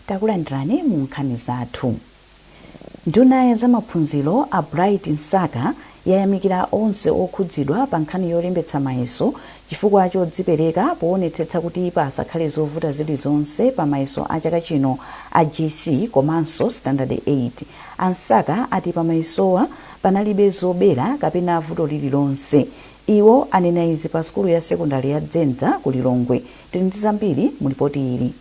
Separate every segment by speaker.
Speaker 1: takulandirani mu nkhani zathu. Nduna ya zamaphunziro a Bright Nsaka yayamikira onse okhudzidwa pa nkhani yolembetsa mayeso chifukwa chodzipereka poonetsetsa kuti pasakhale zovuta zilizonse pa mayeso a chaka chino a JC komanso Standard 8. Ansaka ati pa mayesowa panalibe zobera kapena vuto lililonse. Iwo anena izi pa skulu ya sekondari ya Dzenza ku Lilongwe. Tili ndi zambiri mu ripoti ili.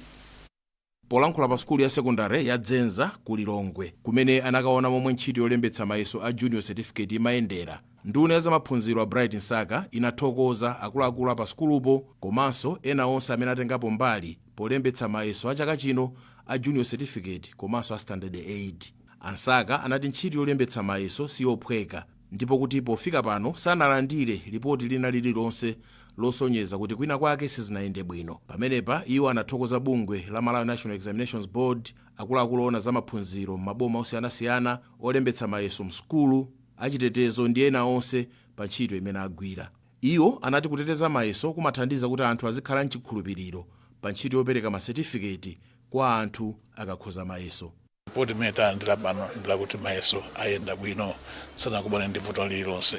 Speaker 2: Polankhula pa skulu ya sekondari ya Dzenza ku Lilongwe kumene anakaona momwe ntchito yolembetsa mayeso a junior certificate imayendera, nduna ya zamaphunziro a Bright Nsaka inathokoza akuluakulu pa skulupo komanso ena onse amene atengapo mbali polembetsa mayeso a chaka chino a junior certificate komanso a Standard 8. Ansaka anati ntchito yolembetsa mayeso siyophweka ndipo kuti pofika pano sanalandire ripoti lina lililonse losonyeza kuti kwina kwake sizinayende bwino. Pamenepa iwo anathokoza bungwe la Malawi National Examinations Board, akuluakulu ona zamaphunziro maboma osiyanasiyana olembetsa mayeso mskulu, achitetezo ndi ena onse pa ntchito imene agwira. Iwo anati kuteteza mayeso kumathandiza kuti anthu azikhala mchikhulupiriro pa ntchito yopereka ma certificate kwa anthu akakhoza mayeso.
Speaker 3: Ripoti imene ndila pano ndila kuti mayeso ayenda bwino sanakubane ndi vuto lililonse.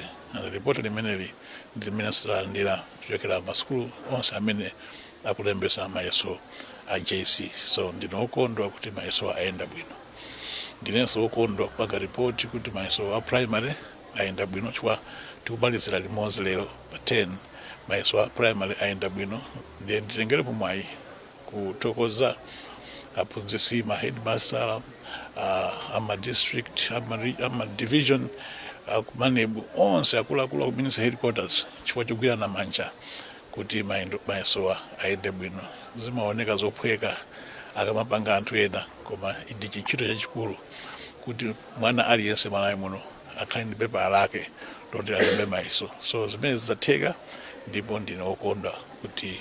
Speaker 3: Ripoti limeneli ndi limene sitalandira kuchokera masukulu onse amene akulembetsa mayeso a JC. So ndino okondwa kuti mayeso ayenda bwino. Ndinenso okondwa kupanga ripoti kuti mayeso a primary ayenda bwino chifukwa tikubalizira limodzi lero pa 10 mayeso a primary ayenda bwino. Ndiye nditengerepo mwayi kuthokoza aphunzitsi ma headmaster ama district ama division akumanebu onse akuluakulu ku ministry headquarters chifukwa chogwirana manja kuti mayeso ayende bwino. Zimaoneka zophweka akamapanga anthu ena koma ndi ntchito yachikulu kuti mwana aliyense Malawi muno akhale ndi pepa lake loti alembe mayeso. So zimene zizatheka ndipo ndine okondwa kuti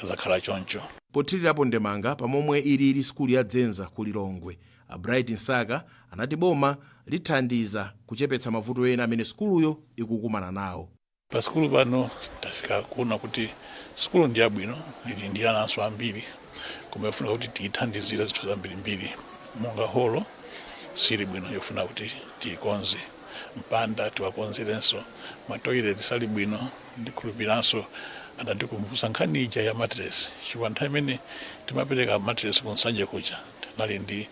Speaker 3: zakhala choncho.
Speaker 2: Pothirirapo ndemanga pamomwe ili skulu ya Dzenza ku Lilongwe, a Bright Nsaka anati boma lithandiza kuchepetsa mavuto ena amene skuluyo ikukumana nawo.
Speaker 3: Pa skulu pano tafika kuona kuti skulu ndi yabwino, ili ndi ananso ambiri koma yofuna kuti tiyithandizire zinthu zambirimbiri. Monga holo sili bwino yofuna kuti tiyikonze, mpanda tiwakonzerenso, matoilet sali bwino, ndikhulupiranso anatikumbutsa nkhani ija ya mattress. Chifukwa nthawi imene timapereka mattress kunsanje kuja nali ndi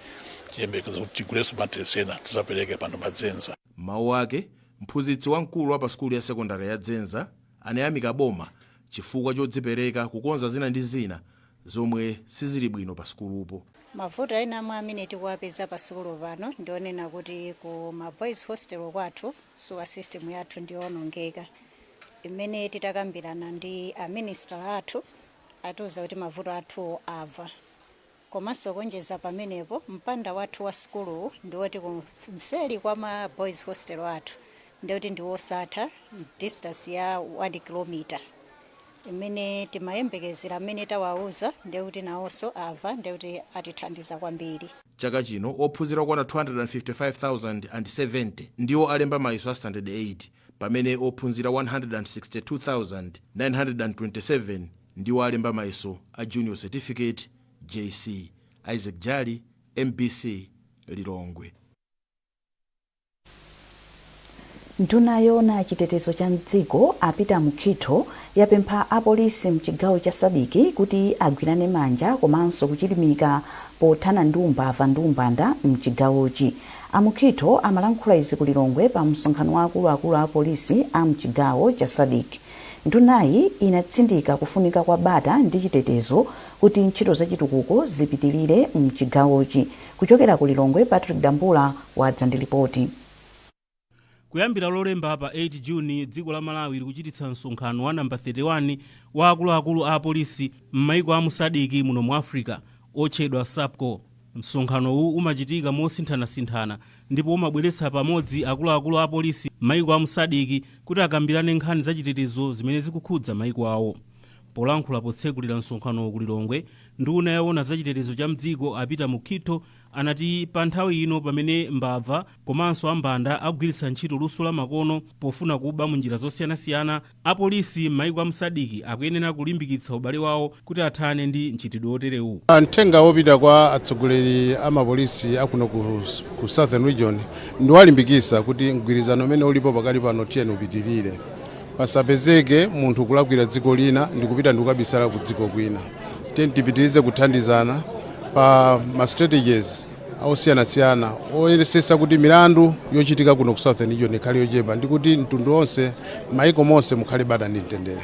Speaker 3: chiyembekezo kuti tigulenso mattress ena tizapereke pano pa Dzenza.
Speaker 2: Mawu ake mphunzitsi wamkulu wa pa skulu ya sekondari ya Dzenza anayamika boma chifukwa chodzipereka kukonza zina ndi zina zomwe sizili bwino pa skulupo.
Speaker 4: Mavuto ena mwa amene tikuwapeza pa skulu pano ndionena kuti ku ma boys hostel kwathu sewer system yathu ndiyonongeka. Imene titakambirana ndi a minister athu atiuza kuti mavuto athu ava. Komanso kuonjeza pamenepo mpanda wathu wa skulu ndiwoti kunseli kwa ma boys hostel athu ndiwoti ndiwosatha distance ya 1 km. Imene timayembekezera amene tawauza ndiwoti nawonso ava ndiwoti atithandiza kwambiri.
Speaker 2: Chaka chino ophunzira kwana 255,070 ndiwo alemba mayeso a Standard 8. pamene ophunzira 162,927 ndiwo alemba mayeso a junior certificate JC. Isaac Jali, MBC, Lilongwe.
Speaker 1: Nduna yoona chitetezo cha mdziko apita mukhitho yapempha apolisi mchigawo cha Sadiki kuti agwirane manja komanso kuchilimika pothana ndi umbava ndi umbanda mchigawochi. Amukhitho amalankhula izi ku Lilongwe pa msonkhano wa akuluakulu a polisi a mchigawo cha Sadiki. Ndunayi inatsindika kufunika kwa bata ndi chitetezo kuti ntchito zachitukuko zipitirire mchigawochi. Kuchokera ku Lilongwe, Patrick Dambula wadza ndi ripoti.
Speaker 5: Kuyambira lolemba pa 8 Juni dziko la Malawi likuchititsa msonkhano wa namba 31 wa akuluakulu a polisi m'maiko a Sadiki muno mu Africa otchedwa SAPCO. Msonkhano huu umachitika mosinthana-sinthana ndipo umabweretsa pamodzi akuluakulu a polisi m'maiko a Sadiki kuti akambirane nkhani za chitetezo zimene zikukhudza maiko awo. Polankhula potsekulira msonkhano ku Lilongwe, nduna yaona za chitetezo cha mdziko apita mukhitho anati pa nthawi ino pamene mbava komanso ambanda akugwiritsa ntchito luso la makono pofuna kuba munjira zosiyanasiyana, apolisi m'mayiko a msadiki akuyenera kulimbikitsa ubale wawo kuti athane ndi mchitidwe oterewu.
Speaker 6: Mthenga wopita kwa atsogoleri amapolisi akuno ku Southern Region ndiwalimbikitsa kuti mgwirizano umene ulipo pakali pano tiyeni upitirire. Pasapezeke munthu kulakwira dziko lina ndikupita ndikukabisala ku dziko kwina. Tipitirize kuthandizana pa ma strategies osiyana-siyana oyesesa kuti milandu yochitika kuno ku Southern Region ikhale yochepa ndikuti mtundu onse maiko monse mukhale bata ndi mtendere.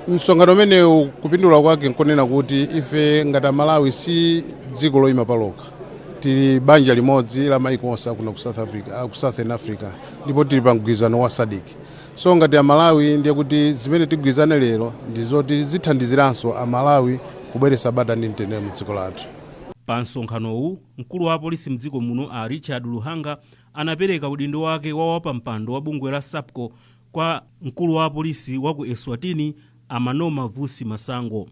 Speaker 6: Msonkhano umene kupindula kwake nkonena kuti ife ngati Malawi si dziko loyima palokha. Tili banja limodzi la maiko onse kuno ku South Africa, ku Southern Africa, ndipo tili pa mgwirizano wa SADC. So ngati a Malawi ndiye kuti zimene tigwirizane lero ndizoti zithandiziranso a Malawi kubweretsa bata ndi mtendere mu dziko lathu.
Speaker 5: Pa msonkhanowu, mkulu wa apolisi mdziko muno a Richard Luhanga anapereka udindo wake wa wapampando wa bungwe la SAPCO kwa mkulu wa apolisi wa ku Eswatini Amanoma Vusi Masango.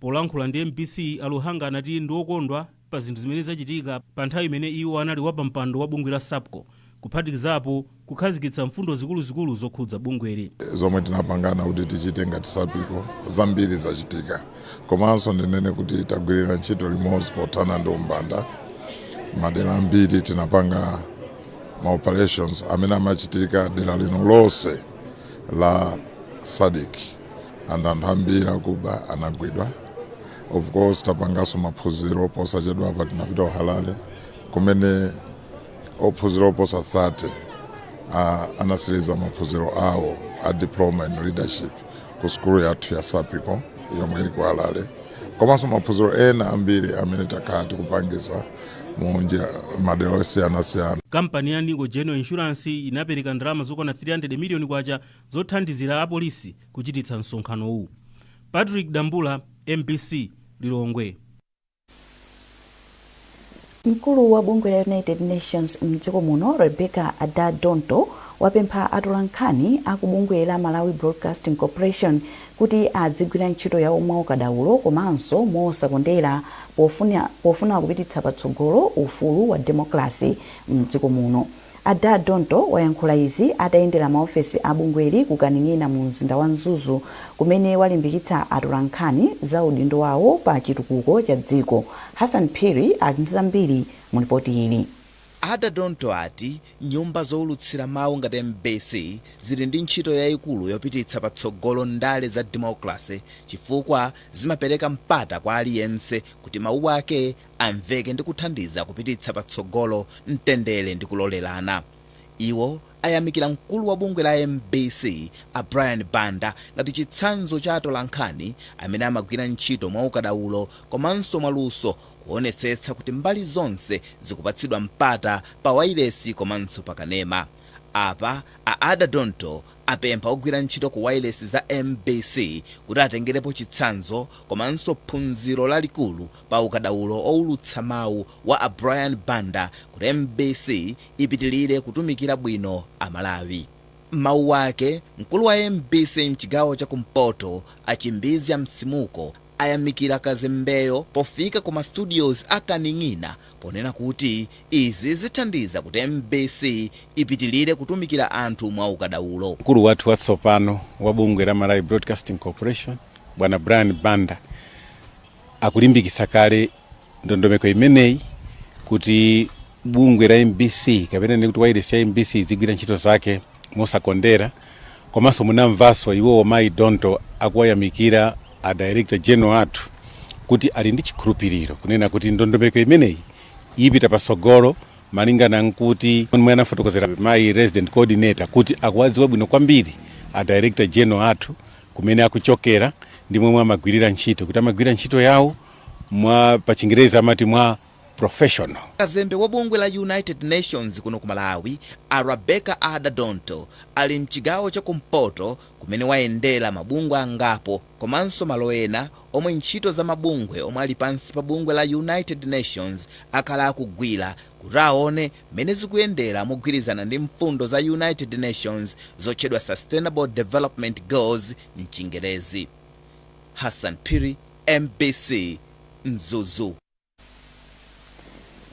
Speaker 5: Polankhula ndi MPC, Aluhanga anati ndiwokondwa pa zinthu zimene zachitika pa nthawi imene iwo anali wapampando wa bungwe la SAPCO, kuphatikizapo kukhazikitsa mfundo zikuluzikulu zokhudza bungweli.
Speaker 7: Zomwe tinapangana kuti tichite ngati SAPCO zambiri zachitika, komanso ndinene kuti tagwirira ntchito limodzi pothana ndi umbanda. Madera ambiri tinapanga ma operations amene amachitika dera lino lonse la SADC, anthu ambiri akuba anagwidwa. Of course tapangaso maphunziro posachedwa apa tinapita uhalale kumene ophunziro posa 30 anasiriza maphunziro awo a diploma in leadership ku skulu yathu ya SAPCO yomwe ili ku Halale, komanso maphunziro ena ambiri amene takhala tikupangisa munjira madera osiyana-siyana.
Speaker 5: Kampani ya Nico General Insurance inapereka ndalama zokwana 300 miliyoni kwacha zothandizira apolisi kuchititsa msonkhano uwu. Patrick Dambula, MPC, Lilongwe.
Speaker 1: Mkulu wa bungwe la United Nations mdziko muno Rebecca Adadonto wapempha atola nkhani akubungwe la Malawi Broadcasting Corporation kuti adzigwira ntchito yawo mwaukadaulo komanso mosakondera pofuna kupititsa patsogolo ufulu wa demokrasi mdziko muno. Adadonto wayankhula izi atayendera maofesi a bungweli kukaning'ina mu mzinda wa Mzuzu kumene walimbikitsa atola nkhani za udindo wawo pa chitukuko cha dziko. Hassan Phiri ali ndi zambiri mu ripoti ili.
Speaker 8: Adadonto ati nyumba zoulutsira mawu ngati MBC zili ndi ntchito yayikulu yopititsa patsogolo ndale za demokrasi chifukwa zimapereka mpata kwa aliyense kuti mawu ake amveke ndi kuthandiza kupititsa patsogolo mtendere ndi kulolerana. Iwo ayamikira mkulu wa bungwe la MBC a Brian Banda ngati chitsanzo cha atola nkhani amene amagwira ntchito mwaukadaulo komanso mwaluso kuonetsetsa kuti mbali zonse zikupatsidwa mpata pa wailesi komanso pakanema. Apa Adadonto apempha ogwira ntchito ku wailesi za MBC kuti atengerepo chitsanzo komanso phunziro lalikulu pa ukadaulo oulutsa mawu wa a Brian Banda kuti MBC ipitilire kutumikira bwino a Malawi. Mawu wake mkulu wa MBC mchigawo cha kumpoto achimbizi ya msimuko ayamikira kazembeyo pofika kuma studios akaning'ina ponena kuti izi zithandiza kuti MBC ipitilire kutumikira anthu mwa ukadaulo.
Speaker 9: Mkulu wathu watsopano wa bungwe la Malawi Broadcasting Corporation bwana Brian Banda akulimbikitsa kale ndondomeko imeneyi kuti bungwe la MBC kapena kuti wailesi ya MBC zigwira ntchito zake mosakondera, komanso munamvaso iwo Mai Donto akuwayamikira a Director General athu kuti ali ndi chikhulupiriro kunena kuti ndondomeko imeneyi ipita pasogolo malingana nkuti mwana anafotokozera Mai Resident Coordinator kuti akuwadziwa bwino kwambiri a Director General athu kumene akuchokera ndi momwe amagwirira ntchito kuti amagwira ntchito yawo mwa pa Chingereza amati mwa professional.
Speaker 8: kazembe wa bungwe la United Nations kuno ku Malawi, Rebecca Adadonto, ali mchigawo cha kumpoto kumene wayendera mabungwe angapo komanso malo ena omwe ntchito za mabungwe omwe ali pansi pa bungwe la United Nations akhala akugwira kuti aone mmene zikuyendera mogwirizana ndi mfundo za United Nations zotchedwa Sustainable Development Goals mchingerezi. Hassan Piri, MBC, Mzuzu.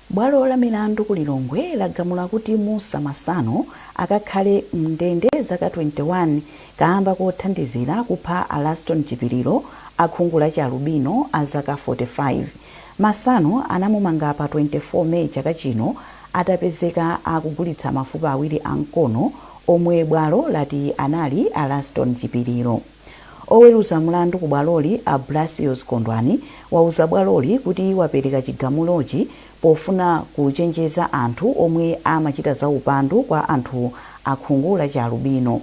Speaker 1: Bwalo la milandu ku Lilongwe lagamula kuti Musa Masano akakhale mndende zaka 21 kamba kothandizira kupha Alaston Chipiriro akhungu la Chalubino a zaka 45. Masano anamumanga pa 24 Mei chaka chino atapezeka akugulitsa mafupa awiri ankono omwe bwalo lati anali Alaston Chipiriro. Oweruza mlandu ku bwaloli a Blasius Kondwani wauza bwaloli kuti wapereka chigamulochi pofuna kuchenjeza anthu omwe amachita za upandu kwa anthu akhungu la Chalubino.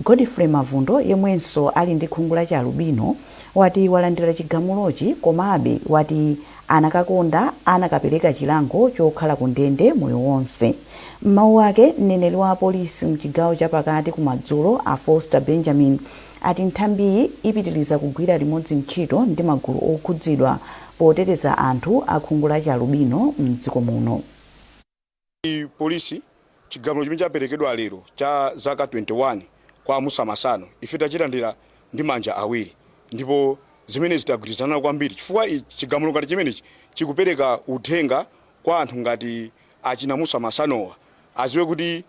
Speaker 1: Godfrey Mavundo yemwenso ali ndi khungu la Chalubino wati walandira chigamulochi komabe wati anakakonda anakapereka chilango chokhala ku ndende moyo wonse. Mmawu ake mneneri wa polisi mchigawo chapakati kumadzulo a Foster Benjamin ati nthambi ipitiliza kugwira limodzi ntchito ndi magulu okhudzidwa poteteza anthu akhungu la Chalubino mdziko muno.
Speaker 10: Polisi chigamulo chimene chaperekedwa lero cha zaka 21 kwa Musa Masano ife tachilandira ndi manja awiri ndipo zimene zitagwirizana kwambiri chifukwa chigamulo ngati chimenechi chikupereka uthenga kwa anthu ngati achina Musa Masanowa aziwe kuti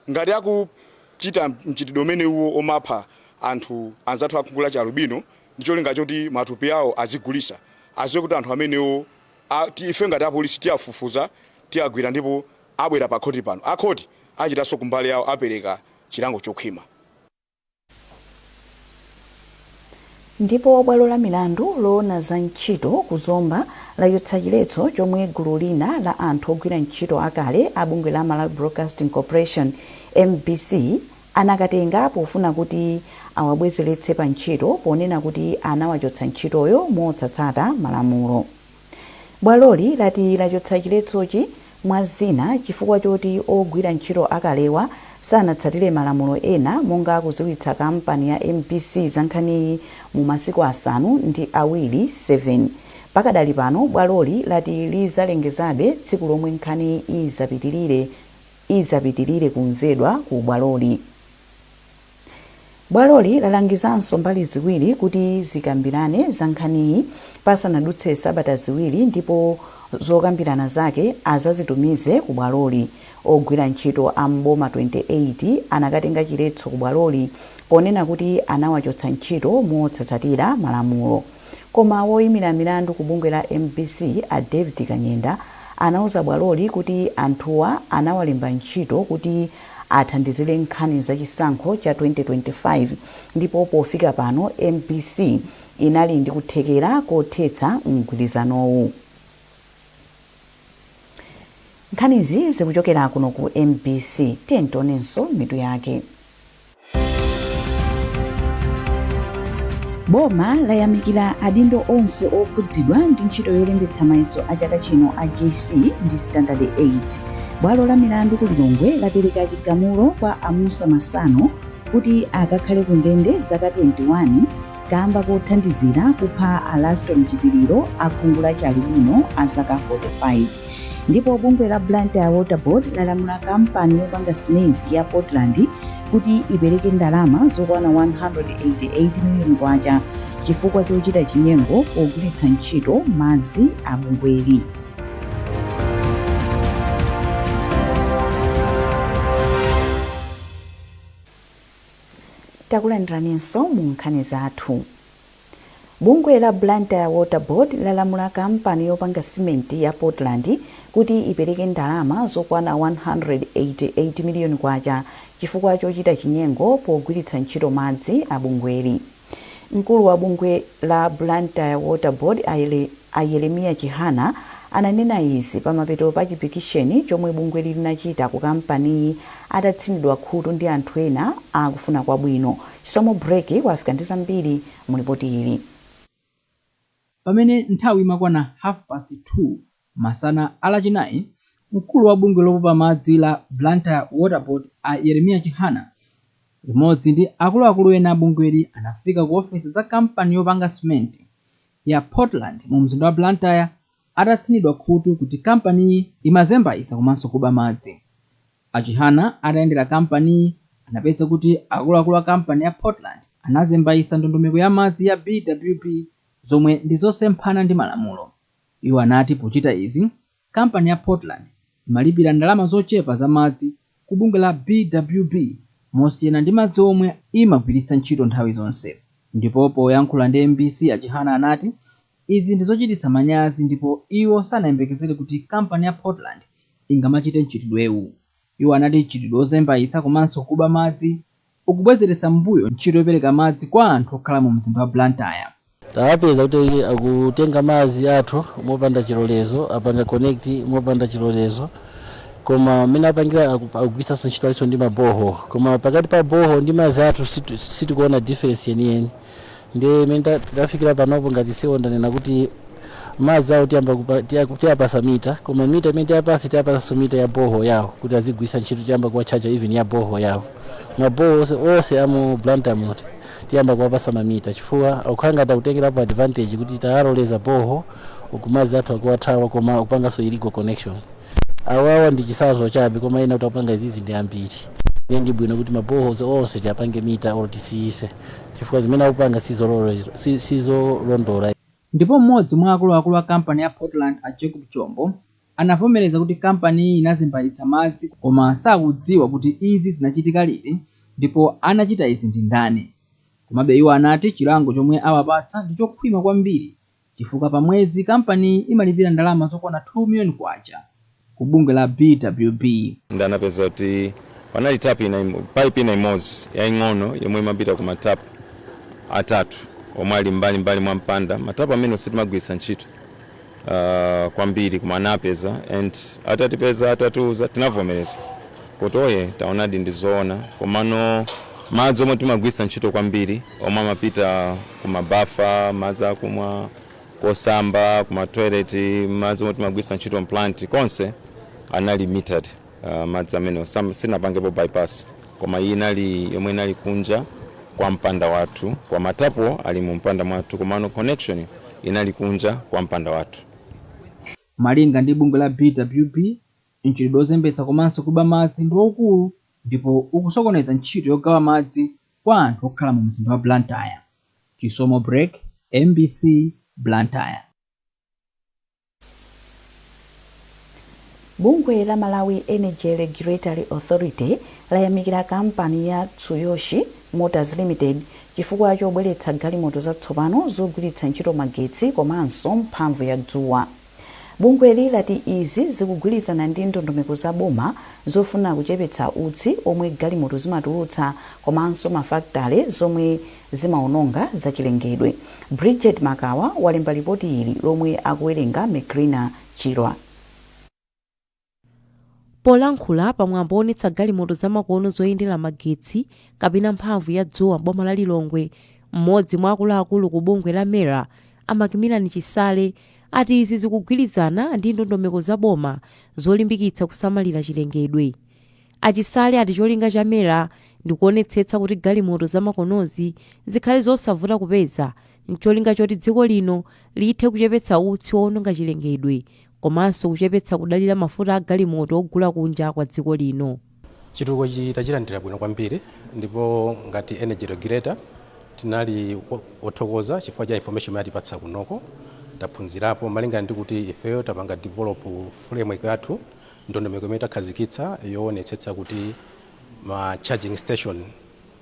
Speaker 10: ngati akuchita mchitidwe umene uwo omapha anthu anzathu akhungu la Chalubino ndicholinga choti matupi awo azigulisa aziwe kuti anthu amenewo ife ngati apolisi tiafufuza tiagwira ndipo abwera pa khoti pano akhoti achitanso kumbali yawo apereka chilango chokhwima.
Speaker 1: Ndipo bwalo la milandu loona za ntchito kuzomba layotsa chiletso chomwe gulu lina la anthu ogwira ntchito akale a bungwe la Malawi Broadcasting Corporation MBC anakatenga pofuna kuti awabwezeretse pa ntchito ponena kuti anawachotsa ntchitoyo motsatsata malamulo. Bwaloli lati lachotsa chiletsochi mwa zina chifukwa choti ogwira ntchito akalewa sanatsatire malamulo ena monga kuziwitsa kampani ya MPC za Nkhani mu masiku asanu ndi awiri 7. Pakadali pano bwaloli lati lizalengezabe tsiku lomwe Nkhani izapitirire kumvedwa ku bwaloli. Bwaloli lalangizanso mbali ziwiri kuti zikambirane za Nkhaniyi pasanadutse sabata ziwiri ndipo zokambirana zake azazitumize ku bwaloli. Ogwira ntchito a mboma 28 anakatenga chiletso ku bwaloli ponena kuti anawachotsa ntchito motsatsatira malamulo. Koma woyimira milandu ku bungwe la MBC a David Kanyenda anauza bwaloli kuti anthuwa anawalemba ntchito kuti athandizire nkhani za chisankho cha 2025 ndipo pofika pano MBC inali ndi kuthekera kothetsa mgwirizanowu. Nkhanizi zikuchokera kuno ku MBC. Tentonenso mitu yake. Boma layamikira adindo onse okhudzidwa ndi ntchito yolembetsa mayeso a chaka chino a JC ndi Standard 8. Bwalo la milandu ku Lilongwe lapereka chigamulo kwa Musa Masano kuti akakhale ku ndende zaka 21 kamba kothandizira kupha Alaston Chipiriro akhungu la Chalubino a zaka 45. Ndipo bungwe la Blantyre Water Board lalamula kampani yopanga simenti ya Portland kuti ipereke ndalama zokwana 188 miliyoni kwacha chifukwa chochita chinyengo pogwiritsa ntchito madzi a bungweli. Takulandiranso mu nkhani zathu. Bungwe la Blantyre Water Board lalamula kampani yopanga simenti ya Portland kuti ipereke ndalama zokwana 188 miliyoni kwacha chifukwa chochita chinyengo pogwiritsa ntchito madzi a bungweli. Mkulu wa bungwe la Blantyre Water Board Yeremia Chihana ananena izi pamapeto pa chipikisheni chomwe bungwe linachita ku kampani atatsinidwa khutu ndi anthu ena akufuna kwabwino. Chisomo break wafika ndi zambiri mu ripoti ili.
Speaker 11: Pamene nthawi imakwana 2:30 masana alachinayi mkulu wa bungwe lopopa madzi la Blantyre Water Board a Yeremia Chihana limodzi ndi akuluakulu ena abungweli anafika ku ofisi za kampani yopanga simenti ya Portland mu mzinda wa Blantyre atatsinidwa khutu kuti kampaniyi imazembaisa komanso kuba madzi. Achihana atayendera kampaniyi anapeza kuti akuluakulu a kampani ya Portland anazembaisa ndondomeko ya madzi ya BWP zomwe ndi zosemphana ndi malamulo. Iwo anati pochita izi kampani ya Portland imalipira ndalama zochepa za madzi ku bungwe la BWP mosiyana ndi madzi omwe imagwiritsa ntchito nthawi zonse. Ndipo poyankhula ndi MBC Achihana anati izi ndi zochititsa manyazi ndipo iwo sanayembekezere kuti kampani ya Portland ingamachite mchitidwewu. Iwo anati mchitidwe ozembaitsa komanso kuba madzi ukubwezeretsa mbuyo ntchito yopereka madzi kwa anthu okhala mu mzinda wa Blantyre.
Speaker 12: Tawapeza kuti akutenga madzi athu mopanda chilolezo, apanga connect mopanda chilolezo, koma amene apangira akugwiritsanso ntchito aliso ndi maboho, koma pakati pa boho ndi madzi athu sitikuona difference yeniyeni. Ndi imene tafikira panopo ngati siondanena kuti madzi awo tiyapasa mita, koma mita imene tiyapasa mita ya boho yawo kuti azigwiritsa ntchito tiyamba kuwachacha even ya boho yawo. Maboho onse amu Blantyre muno tiyamba kuwapasa mamita chifukwa akukhanga takutengerapo advantage kuti tayaloleza boho ukumadzi athu akuwathawa koma akupanganso illegal connection. Awawa ndi chisazo chabe koma ena kuti apanga izizi ndi ambiri. Ndi bwino kuti maboho onse tiyapange mita or tisiyise chifukwa zimene akupanga sizolondola.
Speaker 11: Ndipo mmodzi mwa akuluakulu a kampani ya Portland a Jacob Chombo anavomereza kuti kampani inazembaitsa madzi koma sakudziwa kuti izi zinachitika liti ndipo anachita izi ndi ndani. Komabe iwo anati chilango chomwe awapatsa ndi chokhwima kwambiri chifukwa pa mwezi kampani imalipira ndalama zokwana 2 million kwacha ku bungwe la BWP.
Speaker 13: Ndanapeza kuti panali pipe ina imodzi yaing'ono yomwe imapita ku matapu atatu omwe ali mbali mwa mpanda. Matapu amene sitimagwiritsa ntchito kwambiri koma anapeza and atatiuza tinavomereza kuti oye taonadi ndizoona komano madzi omwe timagwiritsa ntchito kwambiri omwe amapita ku mabafa, madzi akumwa, kosamba, kuma toilet, madzi omwe timagwiritsa ntchito mplant konse anali limited. Madzi amene sinapangepo bypass koma iyi inali yomwe inali kunja kwa mpanda wathu, kwa matapu ali mu mpanda mwathu komano connection inali kunja kwa mpanda wathu.
Speaker 11: Malinga ndi bungwe la BWP mchitidwe ozembetsa komanso kuba madzi ndi waukulu ndipo ukusokoneza ntchito yogawa madzi kwa anthu okhala mu mzinda wa Blantyre. Chisomo Break, MBC Blantyre.
Speaker 1: Bungwe la Malawi Energy Regulatory Authority layamikira kampani ya Tsuyoshi Motors Limited chifukwa chobweretsa galimoto zatsopano zogwiritsa ntchito magetsi komanso mphamvu ya dzuwa. Bungweli lati izi zikugwirizana ndi ndondomeko za boma zofuna kuchepetsa utsi omwe galimoto zimatulutsa komanso mafaktale zomwe zimaononga zachilengedwe. Bridget Makawa walemba ripoti ili lomwe akuwerenga Mekrina Chirwa.
Speaker 14: Polankhula pamwambo onetsa galimoto zamakono zoyendera magetsi kapena mphamvu ya dzuwa boma la Lilongwe, mmodzi mwa akuluakulu ku bungwe la Mera Amakimilani Chisale ati izi zikugwirizana ndi ndondomeko za boma zolimbikitsa kusamalira chilengedwe. Achisale ati cholinga cha Mera ndi kuonetsetsa kuti galimoto zamakonozi zikhale zosavuta kupeza, ncholinga choti dziko lino lithe kuchepetsa utsi woononga chilengedwe komanso kuchepetsa kudalira mafuta a galimoto ogula kunja kwa dziko lino.
Speaker 15: Chitukuko tachilandira bwino kwambiri ndipo ngati energy regulator tinali othokoza chifukwa cha information yatipatsa kunoko. Taphunzirapo malinga ndi kuti ifeyo tapanga develop framework yathu ndondomeko imene takhazikitsa yoonetsetsa kuti ma charging station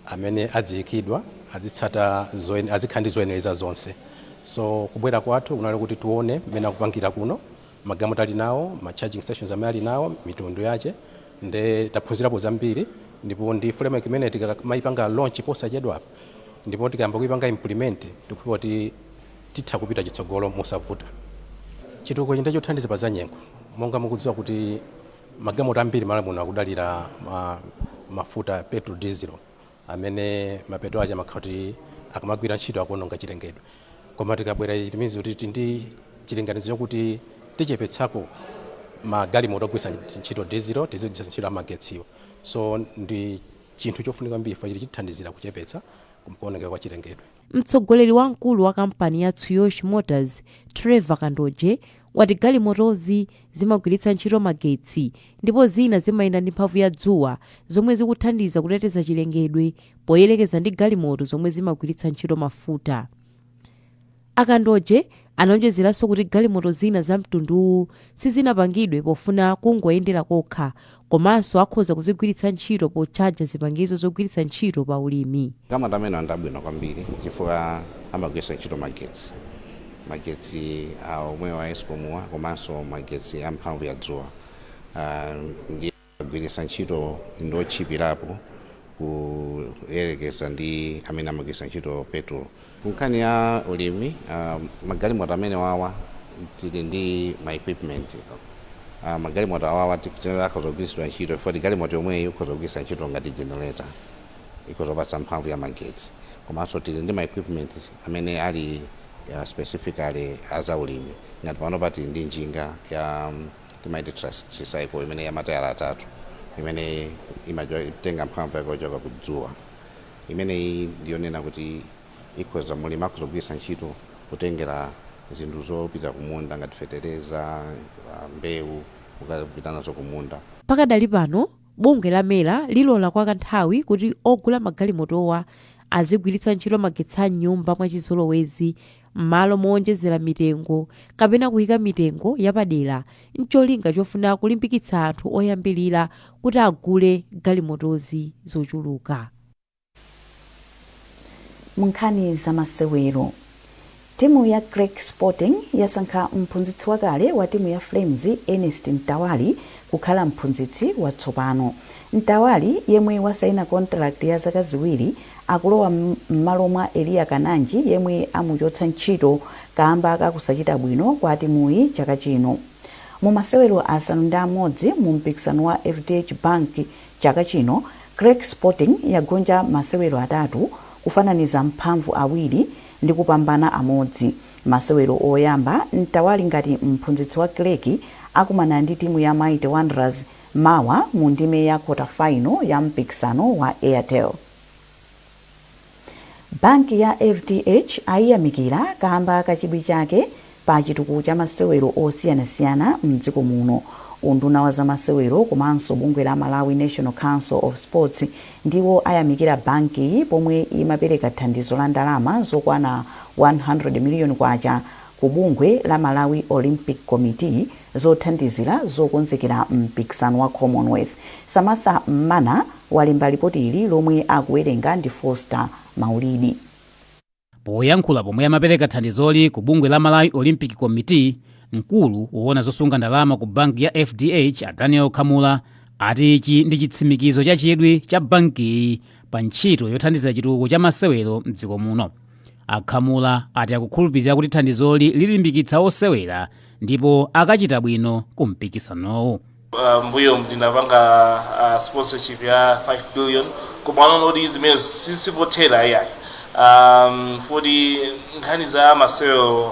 Speaker 15: amene adziyikidwa azitsata azikhala zoyenereza zonse. So kubwera kwathu kunali kuti tione mmene akupangira kuno magalimoto ali nawo, ma charging stations amene ali nawo, mitundu yache, nde taphunzirapo zambiri ndipo ndi framework imene tikamayipanga launch posachedwa ndipo tikayamba kuipanga implement tikuti titha kupita chitsogolo mosavuta. Chitukuko chindacho thandiza pa zanyengo monga mukudziwa kuti magalimoto ambiri Malawi muno akudalira mafuta petrol diesel amene mapetrol aja makhati akamagwira ntchito akuononga chilengedwe. Koma tikabwera chitimizi kuti ndi chilinganizo chokuti tichepetsako magalimoto ogwiritsa ntchito diesel tizigwiritsa ntchito amagetsiwo. So ndi chinthu chofunika kwambiri chifukwa chitithandizira kuchepetsa kuoneka kwa chilengedwe.
Speaker 14: Mtsogoleri wamkulu wa kampani ya Tsuyoshi Motors, Trevor Kandoje, wati galimotozi zimagwiritsa ntchito magetsi ndipo zina zimayenda ndi mphamvu ya dzuwa zomwe zikuthandiza kuteteza chilengedwe poyerekeza ndi galimoto zomwe zimagwiritsa ntchito mafuta. Akandoje anawonjezeranso kuti galimoto zina za mtunduwu sizinapangidwe pofuna kungoyendera kokha, komanso akhoza kuzigwiritsa ntchito pochaja zipangizo zogwiritsa ntchito pa ulimi.
Speaker 16: Galimoto amene andabwino kwambiri chifukwa amagwiritsa ntchito magetsi omwe wa Escomuwa komanso magetsi amphamvu ya dzuwa. Ndi agwiritsa ntchito ndochipirapo kuyerekeza ndi amene amagwiritsa ntchito petrol. Nkhani ya ulimi, magalimoto amene wawa tili ndi ma equipment. Magalimoto awawa akhoza kugwiritsidwa ntchito chifukwa galimoto yomweyo ikhoza kugwiritsa ntchito ngati generator ikhozopatsa mphamvu ya magetsi. Komanso tili ndi ma equipment amene ali specifically azaulimi. Ngati pano tili ndi njinga ya timaiti tricycle imene ya matayala atatu imene imatenga mphamvu yakuchoka kudzuwa. Imene ndiyonena kuti ikhoza mulimi akuzogwiritsa ntchito kutengera zinthu zopita kumunda ngati fetereza, mbewu ukapita nazo kumunda.
Speaker 14: Pakadali pano bungwe la Mera lilola kwa kanthawi kuti ogula magalimotowa azigwiritsa ntchito magetsi a nyumba mwachizolowezi m'malo mowonjezera mitengo kapena kuyika mitengo yapadera, ncholinga chofuna kulimbikitsa anthu oyambirira kuti agule galimotozi zochuluka.
Speaker 1: Munkhani za masewero, timu ya Craig Sporting yasankha mphunzitsi wakale wa timu ya Flames Ernest Ntawali kukhala mphunzitsi watsopano. Ntawali yemwe wasaina contract ya zaka ziwiri akulowa m'malo mwa Elia Kananji yemwe amuchotsa ntchito kamba kakusachita bwino kwa timuyi chaka chino. Mu masewero asanu ndi amodzi mu mpikisano wa FDH Bank chaka chino, Craig Sporting yagonja masewero atatu kufananiza mphamvu awiri ndi kupambana amodzi. Masewero oyamba Ntawali ngati mphunzitsi wa Craig akumana ndi timu ya Mighty Wanderers Mmawa mu ndime ya quarter final ya mpikisano wa Airtel. Banki ya FDH ayiyamikira kamba kachibwi chake pa chitukuko cha masewero osiyanasiyana mdziko muno. Unduna wa za masewero komanso bungwe la Malawi National Council of Sports ndiwo ayamikira banki pomwe imapereka thandizo la ndalama zokwana 100 million kwacha ku bungwe la Malawi Olympic Committee zothandizira zokonzekera mpikisano wa Commonwealth. Samantha Mmana walemba ripoti ili lomwe akuwerenga ndi Foster Maulidi.
Speaker 17: Poyankhula pomwe amapereka thandizoli ku bungwe la Malawi Olympic Committee, mkulu woona zosunga ndalama ku banki ya FDH Daniel Kamula ati ichi ndi chitsimikizo cha chidwi cha banki pa ntchito yothandiza chitukuko cha masewero mdziko muno. Akhamula ati akukhulupirira kuti thandizoli lilimbikitsa osewera ndipo akachita bwino ku mpikisanowo.
Speaker 18: Mbuyo ndinapanga sponsorship ya 5 billion kumwana nodi zimene sisipotera yayi. Fodi nkhani za masewero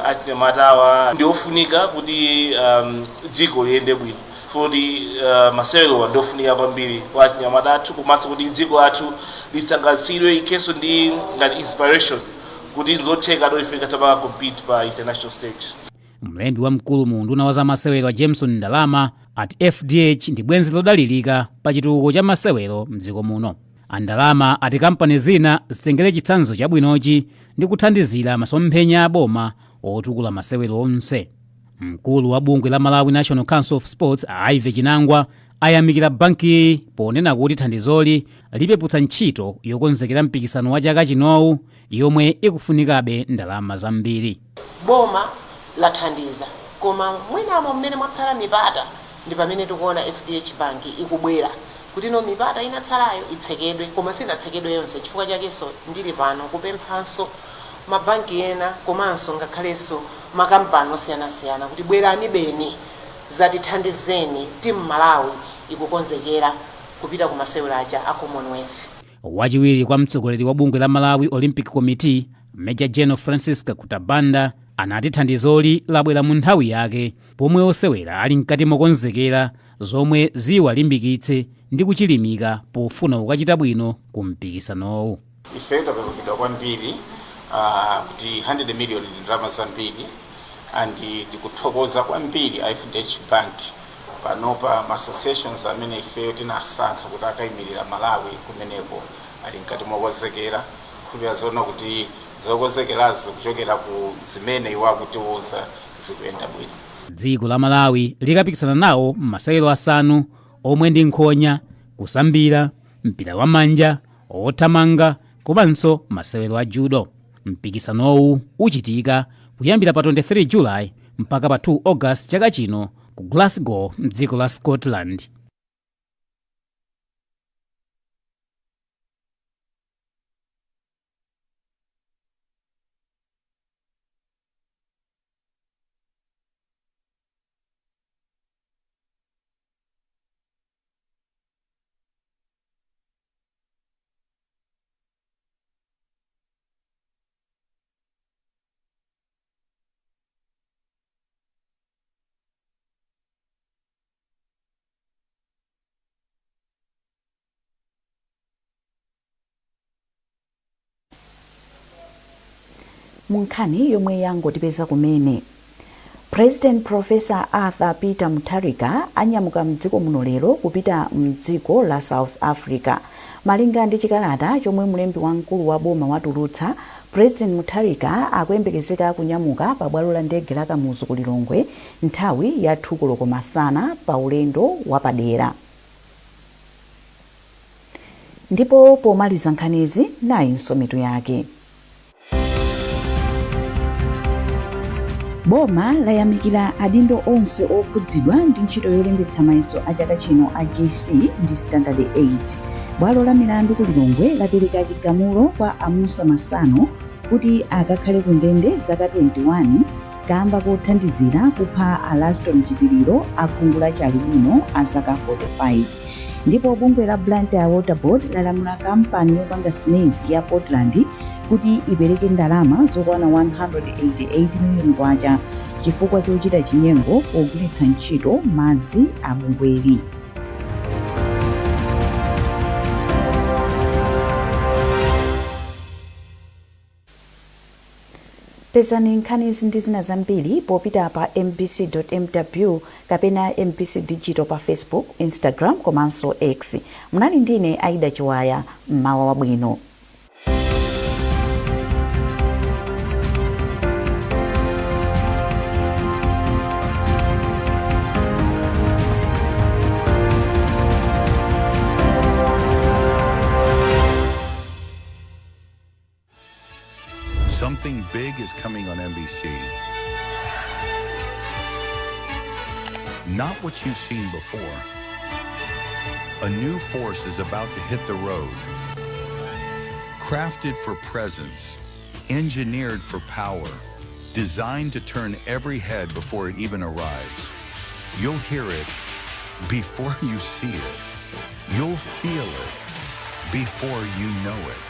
Speaker 18: achinyamatawa ndiofunika kuti dziko liyende bwino. Fodi masewero ndofunika kwambiri kwa achinyamata athu komanso kuti dziko athu lisangalatsidwe ikeso ndi ngati inspiration kuti nzotheka dolifika tapa compete pa international stage.
Speaker 17: Mlembi wa mkulu mu unduna wa za masewero Jameson Ndalama ati FDH ndi bwenzi lodalirika pa chitukuko cha masewero mdziko muno. Andalama ati kampani zina zitengere chitsanzo chabwinochi ndi kuthandizira masomphenya aboma otukula masewero onse. Mkulu wa bungwe la Malawi National Council of Sports Ive Chinangwa ayamikira banki ponena kuti thandizoli lipeputsa ntchito yokonzekera mpikisano wa chaka chinowu yomwe ikufunikabe ndalama zambiri.
Speaker 19: Boma lathandiza koma mwinamo mmene mwatsala mipata ndi pamene tikuona FDH bank ikubwera kuti no mipata inatsalayo itsekedwe koma sinatsekedwe yonse. Chifukwa chakenso ndili pano kupemphanso mabanki ena komanso ngakhalenso makampani osiyanasiyana kuti bwerani beni zatithandizeni timu Malawi ikukonzekera kupita ku masewero aja a Commonwealth.
Speaker 17: Wachiwiri kwa mtsogoleri wa bungwe la Malawi Olympic Committee Major General Francis Kutabanda anati thandizoli labwera mu nthawi yake pomwe osewera ali mkati mokonzekera zomwe ziwalimbikitse ndi kuchilimika pofuna kukachita bwino ku mpikisanowu.
Speaker 20: Ife tapemphedwa kwambiri kuti 100 million ndi ndalama zambiri andi tikuthokoza kwambiri FDH Bank panopa ma associations amene ife tinasankha kuti akayimirira Malawi kumeneko ali mkati mokonzekera khulupirira zoona kuti zokonzekerazo kuchokera ku zimene iwo akutiuza zikuyenda bwino.
Speaker 17: Dziko la Malawi likapikisana nawo m'masewero asanu omwe ndi nkhonya, kusambira, mpira wa manja, othamanga komanso masewero a judo. Mpikisanowu uchitika kuyambira pa 23 Julayi mpaka pa 2 August chaka chino ku Glasgow m'dziko la Scotland.
Speaker 1: Munkhani yomwe yangotipeza kumene President Professor Arthur Peter Mutharika anyamuka mdziko muno lero kupita mdziko la South Africa. Malinga ndi chikalata chomwe mlembi wamkulu wa boma watulutsa, President Mutharika akuyembekezeka kunyamuka pa bwalo la ndege la Kamuzu ku Lilongwe nthawi ya 2 koloko masana pa ulendo wapadera. Ndipo pomaliza nkhanizi nayinso mitu yake. Boma layamikira adindo onse okhudzidwa ndi ntchito yolembetsa mayeso a chaka chino a JC ndi Standard 8. Bwalo la milandu ku Lilongwe lapereka chigamulo kwa amusa masano kuti akakhale ku ndende zaka 21 kamba kothandizira kupha Alaston Chipiliro akhungu la Chalibwino a zaka 45. Ndipo bungwe la Blantyre Water Board lalamula kampani yopanga cement ya Portland kuti ipereke ndalama zokwana 188 million kwacha chifukwa chochita chinyengo pogwiritsa ntchito madzi a bungweli. Pezani nkhanizi ndi zina zambiri popita pa mbc.mw kapena MBC Digital pa Facebook, Instagram komanso X. Munali ndine Aida Chiwaya, mmawa wabwino.
Speaker 21: Something big is coming on NBC. Not what you've seen before. A new force is about to hit the road. Crafted for presence, engineered for power, designed to turn every head before it even arrives. You'll hear it before you see it. You'll feel it before you know it.